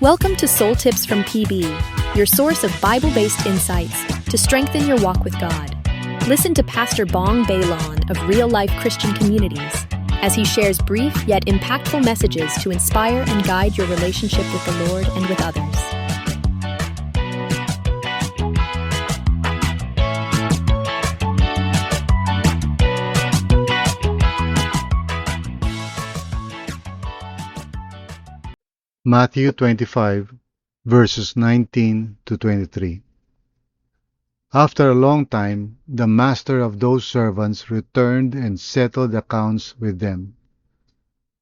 Welcome to Soul Tips from PB, your source of Bible-based insights to strengthen your walk with God. Listen to Pastor Bong Bailon of Real Life Christian Communities as he shares brief yet impactful messages to inspire and guide your relationship with the Lord and with others. Matthew 25, verses 19 to 23. After a long time, the master of those servants returned and settled accounts with them.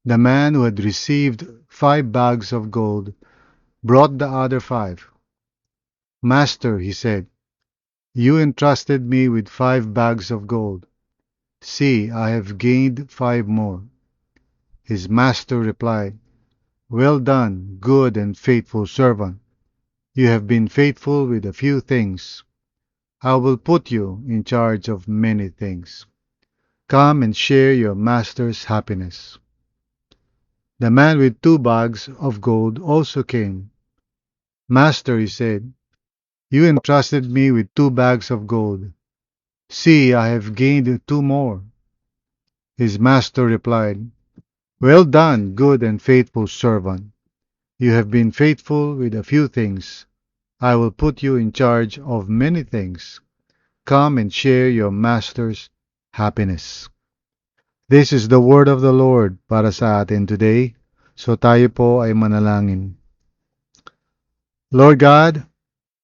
The man who had received 5 bags of gold brought the other 5. "Master," he said, "you entrusted me with 5 bags of gold. See, I have gained 5 more." His master replied, "Well done, good and faithful servant. You have been faithful with a few things. I will put you in charge of many things. Come and share your master's happiness." The man with 2 bags of gold also came. "Master," he said, "you entrusted me with 2 bags of gold. See, I have gained 2 more." His master replied, "Well done, good and faithful servant. You have been faithful with a few things. I will put you in charge of many things. Come and share your master's happiness." This is the word of the Lord para sa atin today. So tayo po ay manalangin. Lord God,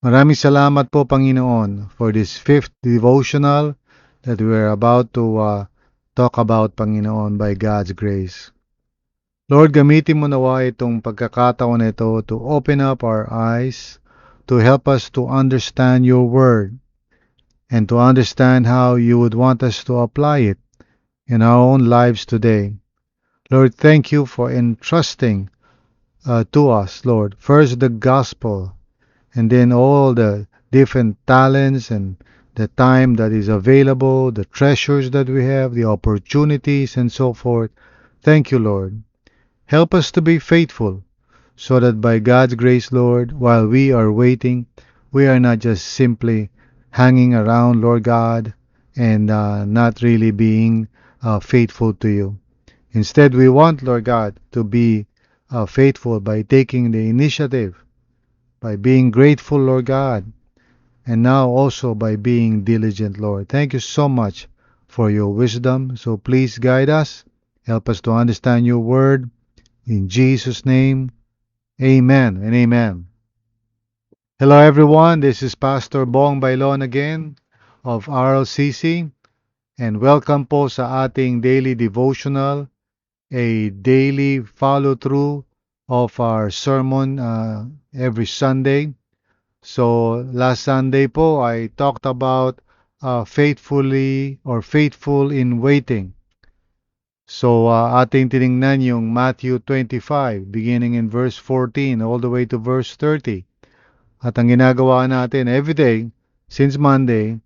maraming salamat po Panginoon for this 5th devotional that we are about to talk about, Panginoon, by God's grace. Lord, gamitin mo nawa itong pagkakataon na ito to open up our eyes, to help us to understand your word, and to understand how you would want us to apply it in our own lives today. Lord, thank you for entrusting to us, Lord, first the gospel, and then all the different talents and the time that is available, the treasures that we have, the opportunities, and so forth. Thank you, Lord. Help us to be faithful, so that by God's grace, Lord, while we are waiting, we are not just simply hanging around, Lord God, and not really being faithful to you. Instead, we want, Lord God, to be faithful by taking the initiative, by being grateful, Lord God, and now also by being diligent, Lord. Thank you so much for your wisdom. So please guide us. Help us to understand your word. In Jesus' name, amen and amen. Hello everyone, this is Pastor Bong Bailon again of RLCC, and welcome po sa ating daily devotional, a daily follow-through of our sermon every Sunday. So last Sunday po, I talked about faithfully or faithful in waiting. So ating tiningnan yung Matthew 25, beginning in verse 14 all the way to verse 30. At ang ginagawa natin everyday, since Monday,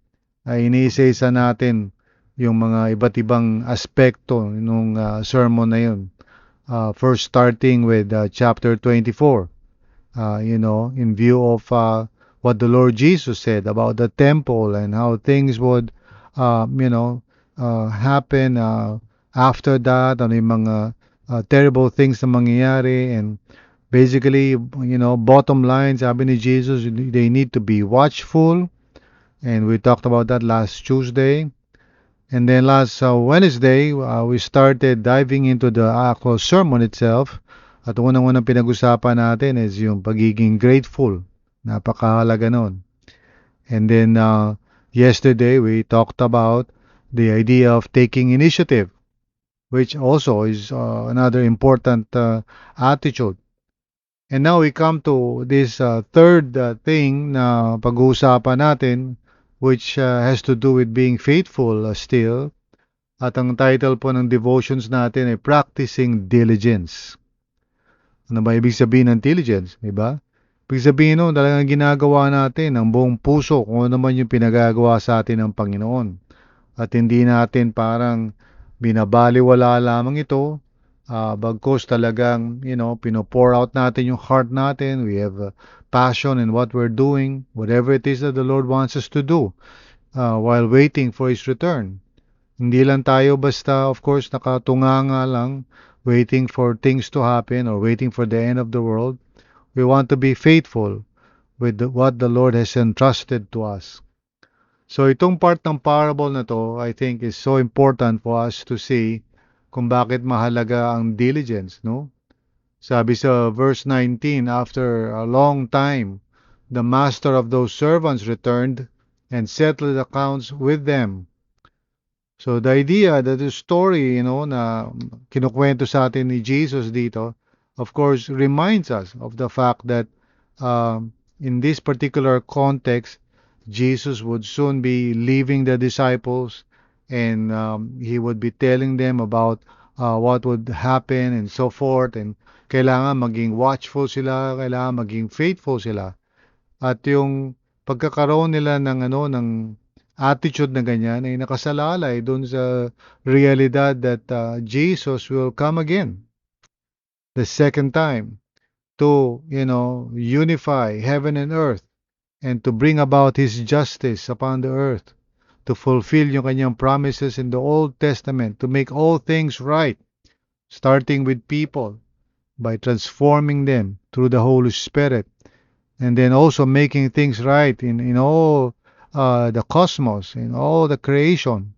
ay iniisa-isa natin yung mga iba't ibang aspekto ng sermon na yun. First starting with chapter 24, in view of what the Lord Jesus said about the temple and how things would, happen after that, ano yung mga terrible things na mangyayari, and basically, bottom line, sabi ni Jesus, they need to be watchful, and we talked about that last Tuesday. And then last Wednesday, we started diving into the actual sermon itself. At unang-unang pinag-usapan natin is yung pagiging grateful. Napakahalaga nun. And then yesterday, we talked about the idea of taking initiative, which also is another important attitude. And now we come to this third thing na pag-uusapan natin, which has to do with being faithful still. At ang title po ng devotions natin ay Practicing Diligence. Ano ba ibig sabihin ng diligence? Diba? Ibig sabihin nun, talagang ginagawa natin ang buong puso kung ano naman yung pinagagawa sa atin ng Panginoon. At hindi natin parang binabaliwala lamang ito, Bagkus talagang, pino-pour out natin yung heart natin. We have passion in what we're doing, whatever it is that the Lord wants us to do while waiting for His return. Hindi lang tayo basta, of course, nakatunganga lang, waiting for things to happen or waiting for the end of the world. We want to be faithful with what the Lord has entrusted to us. So itong part ng parable na to, I think is so important for us to see kung bakit mahalaga ang diligence, no? Sabi sa verse 19, after a long time, the master of those servants returned and settled accounts with them. So the idea that the story, na kinukwento sa atin ni Jesus dito, of course, reminds us of the fact that in this particular context, Jesus would soon be leaving the disciples and he would be telling them about what would happen and so forth. And kailangan maging watchful sila, kailangan maging faithful sila. At yung pagkakaroon nila ng attitude na ganyan ay nakasalalay doon sa realidad that Jesus will come again the second time to, unify heaven and earth and to bring about His justice upon the earth, to fulfill yung kanyang promises in the Old Testament, to make all things right, starting with people by transforming them through the Holy Spirit, and then also making things right in all the cosmos, in all the creation.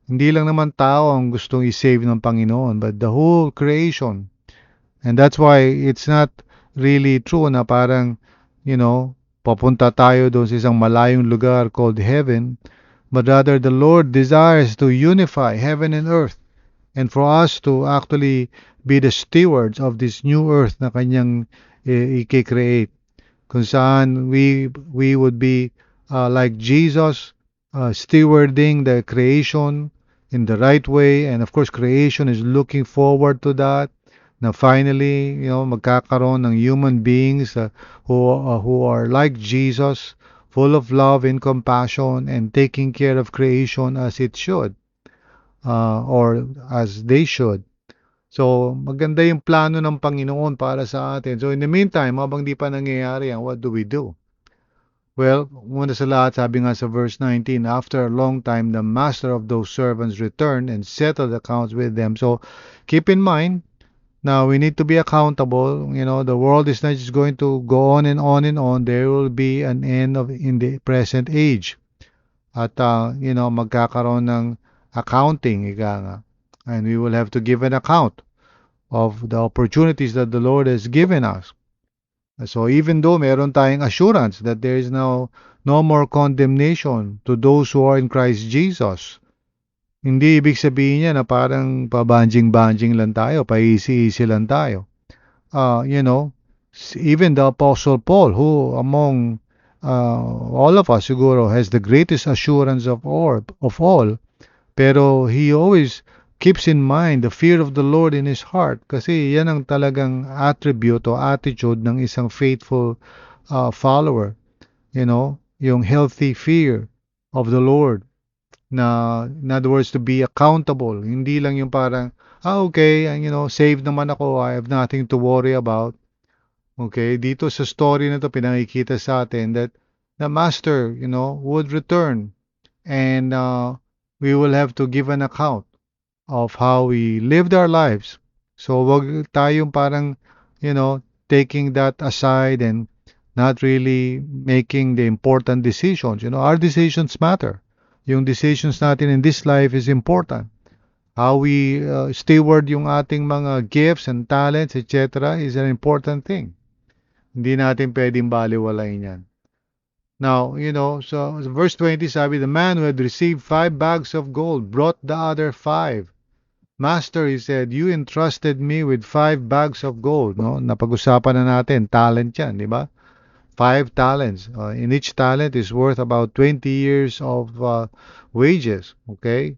Hindi lang naman tao ang gustong i-save ng Panginoon, but the whole creation. And that's why it's not really true na parang, papunta tayo doon sa isang malayong lugar called heaven, but rather the Lord desires to unify heaven and earth and for us to actually be the stewards of this new earth na kanyang i-create, kung saan we would be like Jesus, stewarding the creation in the right way. And of course, creation is looking forward to that, na finally, magkakaroon ng human beings who are like Jesus, full of love and compassion and taking care of creation as it should, or as they should. So, maganda yung plano ng Panginoon para sa atin. So, in the meantime, habang di pa nangyayari yan, what do we do? Well, muna sa lahat, sabi nga sa verse 19, after a long time, the master of those servants returned and settled accounts with them. So, keep in mind, now we need to be accountable. The world is not just going to go on and on and on. There will be an end in the present age. At, magkakaroon ng accounting, ika nga. And we will have to give an account of the opportunities that the Lord has given us. So even though meron tayong assurance that there is now no more condemnation to those who are in Christ Jesus, hindi ibig sabihin niya na parang pabanjing-banjing lang tayo, paisi-isi lang tayo. Even the Apostle Paul, who among all of us siguro has the greatest assurance of all, pero he always keeps in mind the fear of the Lord in his heart, kasi yan ang talagang attribute o attitude ng isang faithful follower. Yung healthy fear of the Lord, na in other words, to be accountable. Hindi lang yung parang, okay, saved naman ako, I have nothing to worry about. Okay, dito sa story na to pinakikita sa atin that the master, would return and we will have to give an account of how we lived our lives. So wag tayong parang, taking that aside and not really making the important decisions. Our decisions matter. Yung decisions natin in this life is important. How we steward yung ating mga gifts and talents, etc. is an important thing. Hindi natin pwedeng baliwalain yan. Now, so verse 20 sabi, the man who had received 5 bags of gold brought the other 5. Master, he said, you entrusted me with 5 bags of gold. No? Napag-usapan na natin, talent yan, di ba? 5 talents. In each talent is worth about 20 years of wages. Okay?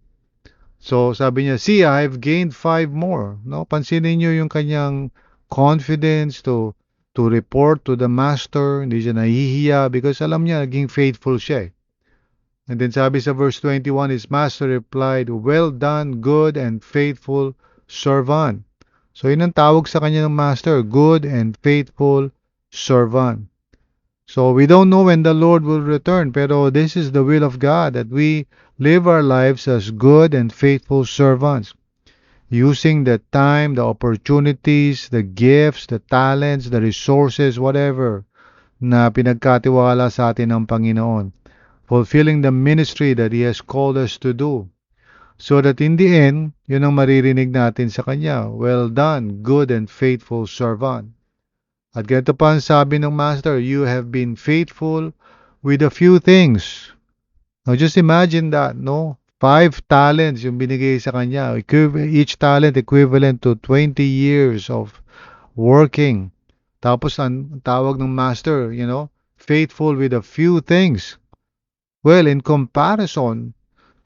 So, sabi niya, see, I've gained 5 more. No? Pansinin niyo yung kanyang confidence to report to the master. Hindi siya nahihiya because alam niya, naging faithful siya. And then sabi sa verse 21, his master replied, well done, good and faithful servant. So yun ang tawag sa kanya ng master, good and faithful servant. So we don't know when the Lord will return, pero this is the will of God that we live our lives as good and faithful servants, using the time, the opportunities, the gifts, the talents, the resources, whatever na pinagkatiwala sa atin ng Panginoon, fulfilling the ministry that He has called us to do. So that in the end, yun ang maririnig natin sa Kanya. Well done, good and faithful servant. At ganito pa ang sabi ng Master, you have been faithful with a few things. Now just imagine that, no? 5 talents yung binigay sa kanya. Each talent equivalent to 20 years of working. Tapos ang tawag ng Master, faithful with a few things. Well, in comparison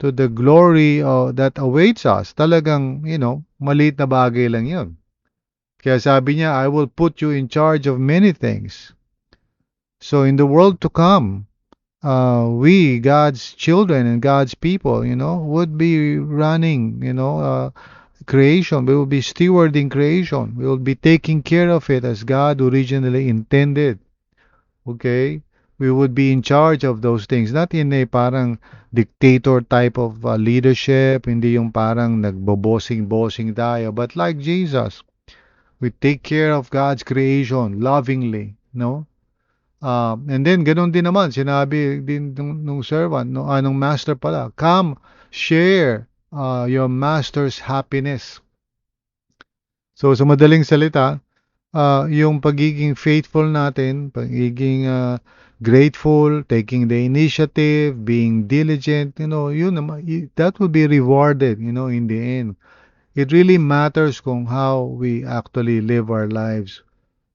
to the glory that awaits us, talagang, maliit na bagay lang yun. Kaya sabi niya, I will put you in charge of many things. So in the world to come, we, God's children and God's people, would be running, creation. We will be stewarding creation. We will be taking care of it as God originally intended. Okay? We would be in charge of those things. Not in a parang dictator type of leadership, hindi yung parang nagbo-bossing tayo, but like Jesus. We take care of God's creation lovingly, no? And then, ganun din naman, sinabi din nung servant, no, nung master pala, come, share your master's happiness. So, sa madaling salita, yung pagiging faithful natin, pagiging grateful, taking the initiative, being diligent, that will be rewarded, in the end. It really matters kung how we actually live our lives.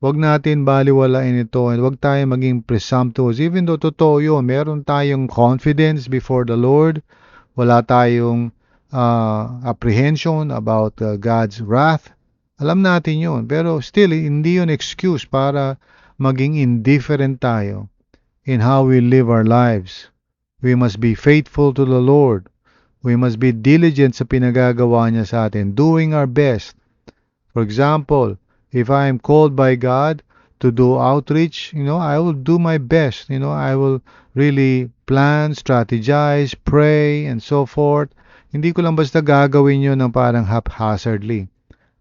Huwag natin baliwalain ito and huwag tayo maging presumptuous. Even though totoo yun, meron tayong confidence before the Lord, wala tayong apprehension about God's wrath. Alam natin yun. Pero still, hindi yun excuse para maging indifferent tayo in how we live our lives. We must be faithful to the Lord. We must be diligent sa pinagagawa niya sa atin, doing our best. For example, if I am called by God to do outreach, I will do my best. I will really plan, strategize, pray, and so forth. Hindi ko lang basta gagawin yun ng parang haphazardly.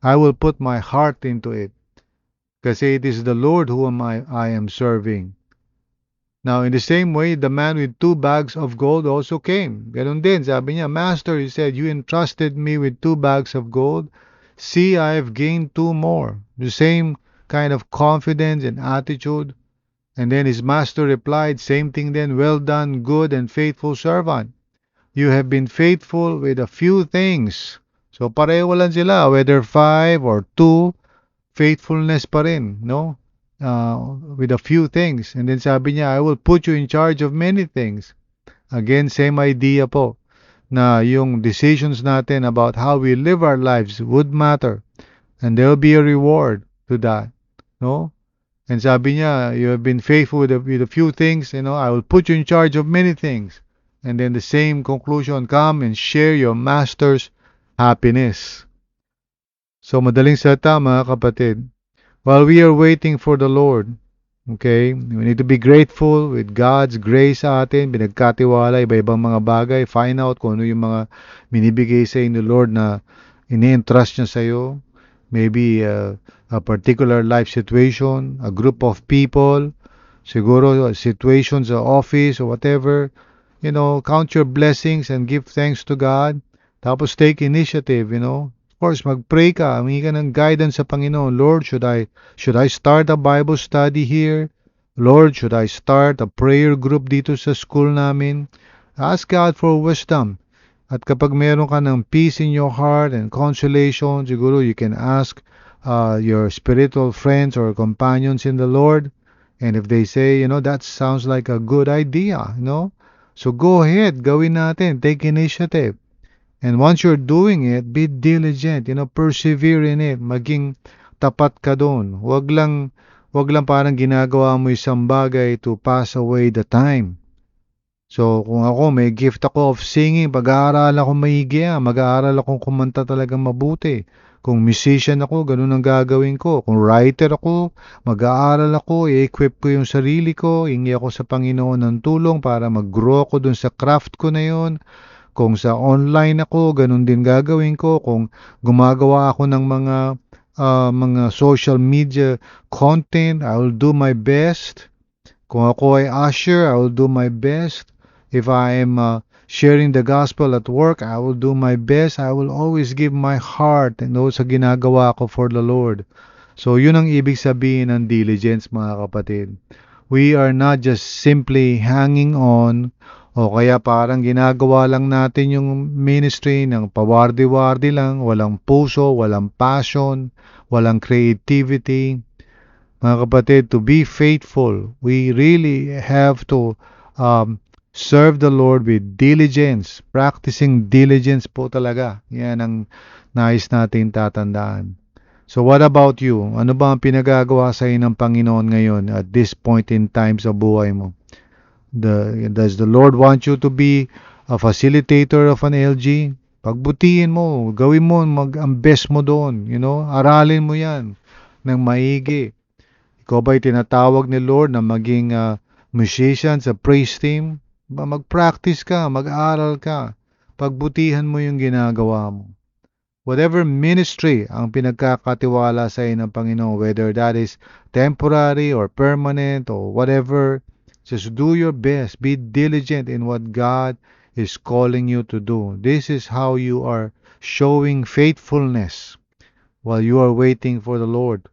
I will put my heart into it. Kasi it is the Lord whom I am serving. Now, in the same way, the man with 2 bags of gold also came. Ganun din, sabi niya, Master, he said, you entrusted me with 2 bags of gold. See, I have gained 2 more. The same kind of confidence and attitude. And then his master replied, same thing then, well done, good and faithful servant. You have been faithful with a few things. So pareho lang sila, whether 5 or 2, faithfulness pa rin, no? With a few things. And then sabi niya, I will put you in charge of many things. Again, same idea po, na yung decisions natin about how we live our lives would matter. And there will be a reward to that. No? And sabi niya, you have been faithful with a few things, I will put you in charge of many things. And then the same conclusion, come and share your master's happiness. So madaling salita mga kapatid, while we are waiting for the Lord, okay, we need to be grateful with God's grace sa atin, pinagkatiwala, iba-ibang mga bagay, find out kung ano yung mga minibigay sa inyo, Lord, na ini-entrust niya sa iyo. Maybe a particular life situation, a group of people, siguro situations sa office or whatever. Count your blessings and give thanks to God. Tapos take initiative, Of course, mag-pray ka, humingi ka ng guidance sa Panginoon. Lord, should I start a Bible study here? Lord, should I start a prayer group dito sa school namin? Ask God for wisdom. At kapag meron ka ng peace in your heart and consolation, siguro you can ask your spiritual friends or companions in the Lord. And if they say, that sounds like a good idea, So go ahead, gawin natin, take initiative. And once you're doing it, be diligent, persevere in it, maging tapat ka doon. Wag lang parang ginagawa mo isang bagay to pass away the time. So, kung ako, may gift ako of singing, pag-aaral ako maigi, mag-aaral akong kumanta talagang mabuti. Kung musician ako, ganun ang gagawin ko. Kung writer ako, mag-aaral ako, i-equip ko yung sarili ko, hingi ako sa Panginoon ng tulong para mag-grow ako dun sa craft ko na yun. Kung sa online ako, ganun din gagawin ko. Kung gumagawa ako ng mga social media content, I will do my best. Kung ako ay usher, I will do my best. If I am sharing the gospel at work, I will do my best. I will always give my heart sa ginagawa ko for the Lord. So, yun ang ibig sabihin ng diligence, mga kapatid. We are not just simply hanging on o kaya parang ginagawa lang natin yung ministry ng pawardi-wardi lang, walang puso, walang passion, walang creativity. Mga kapatid, to be faithful, we really have to serve the Lord with diligence. Practicing diligence po talaga. Yan ang nais natin tatandaan. So what about you? Ano ba ang pinagagawa sa iyo ng Panginoon ngayon at this point in time sa buhay mo? Does the Lord want you to be a facilitator of an LG? Pagbutihin mo, gawin mo, ang best mo doon. Aralin mo yan ng maigi. Ikaw ba'y tinatawag ni Lord na maging musician sa praise team? Mag-practice ka, mag-aral ka. Pagbutihan mo yung ginagawa mo. Whatever ministry ang pinagkakatiwala sa iyo ng Panginoon, whether that is temporary or permanent or whatever, just do your best. Be diligent in what God is calling you to do. This is how you are showing faithfulness while you are waiting for the Lord.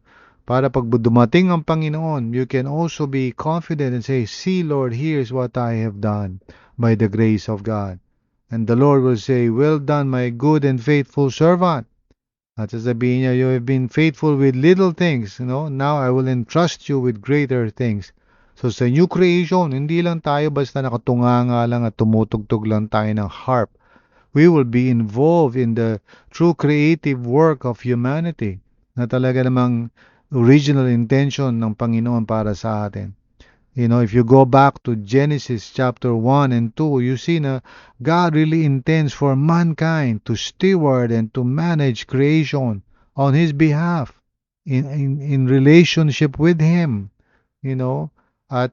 Para pag dumating ang Panginoon, you can also be confident and say, see Lord, here's what I have done by the grace of God. And the Lord will say, well done, my good and faithful servant. At sasabihin niya, you have been faithful with little things. Now I will entrust you with greater things. So sa new creation, hindi lang tayo basta nakatunganga lang at tumutugtog lang tayo ng harp. We will be involved in the true creative work of humanity na talaga namang original intention ng Panginoon para sa atin. If you go back to Genesis chapter 1 and 2, you see na God really intends for mankind to steward and to manage creation on His behalf in relationship with Him. At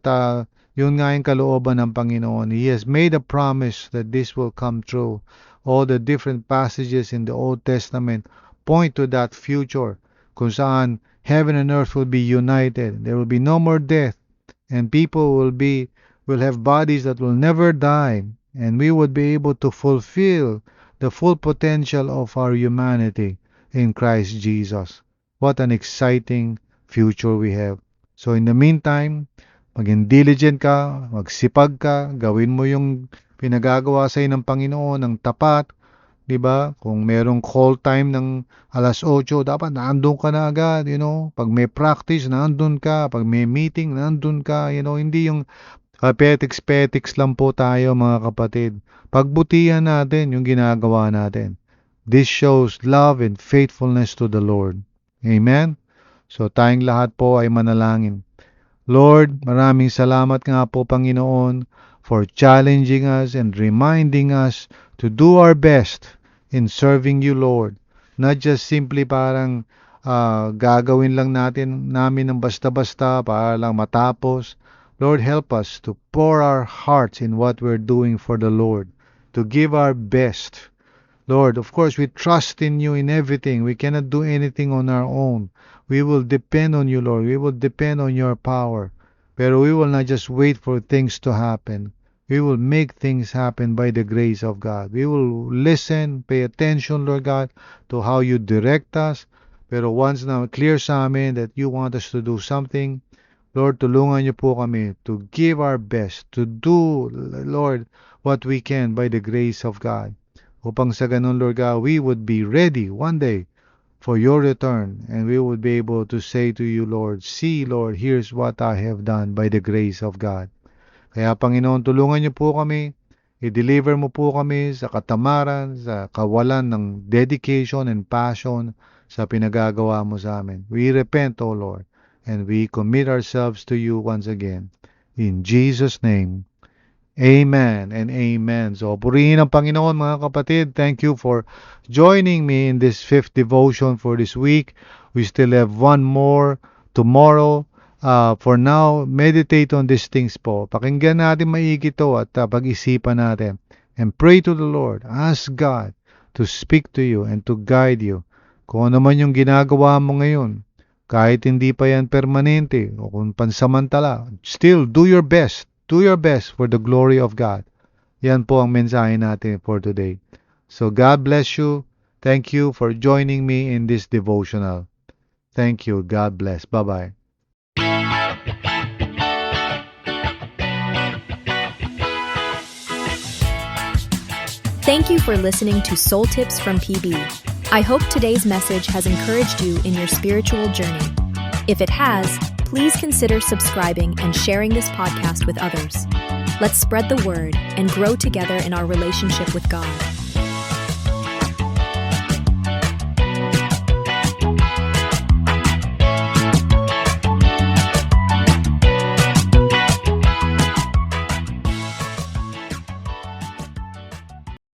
yun nga yung kalooban ng Panginoon. He has made a promise that this will come true. All the different passages in the Old Testament point to that future kung saan heaven and earth will be united. There will be no more death. And people will have bodies that will never die, and we would be able to fulfill the full potential of our humanity in Christ Jesus. What an exciting future we have. So in the meantime, maging diligent ka, magsipag ka, gawin mo yung pinagagawa sa ng Panginoon ng tapat. Diba? Kung merong call time ng 8:00, dapat naandun ka na agad, Pag may practice, naandun ka. Pag may meeting, naandun ka, Hindi yung petiks-petiks lang po tayo, mga kapatid. Pagbutihan natin yung ginagawa natin. This shows love and faithfulness to the Lord. Amen? So tayong lahat po ay manalangin. Lord, maraming salamat nga po, Panginoon, for challenging us and reminding us to do our best in serving you, Lord. Not just simply parang gagawin lang namin ng basta-basta para lang matapos. Lord, help us to pour our hearts in what we're doing for the Lord, to give our best. Lord, of course, we trust in you in everything. We cannot do anything on our own. We will depend on you, Lord. We will depend on your power. Pero we will not just wait for things to happen. We will make things happen by the grace of God. We will listen, pay attention, Lord God, to how you direct us. Pero once na clear sa amin that you want us to do something, Lord, tulungan niyo po kami to give our best, to do, Lord, what we can by the grace of God. Upang sa ganun, Lord God, we would be ready one day for your return, and we would be able to say to you, Lord, see, Lord, here's what I have done by the grace of God. Kaya, Panginoon, tulungan niyo po kami, i-deliver mo po kami sa katamaran, sa kawalan ng dedication and passion sa pinagagawa mo sa amin. We repent, O Lord, and we commit ourselves to you once again. In Jesus' name, Amen and amen. So, purihin ang Panginoon mga kapatid. Thank you for joining me in this fifth devotion for this week. We still have one more tomorrow. For now, meditate on these things po. Pakinggan natin maigi ito at pag-isipan natin. And pray to the Lord. Ask God to speak to you and to guide you. Kung ano man yung ginagawa mo ngayon, kahit hindi pa yan permanente o kung pansamantala, still do your best. Do your best for the glory of God. Yan po ang mensahe natin for today. So God bless you. Thank you for joining me in this devotional. Thank you. God bless. Bye-bye. Thank you for listening to Soul Tips from PB. I hope today's message has encouraged you in your spiritual journey. If it has, please consider subscribing and sharing this podcast with others. Let's spread the word and grow together in our relationship with God.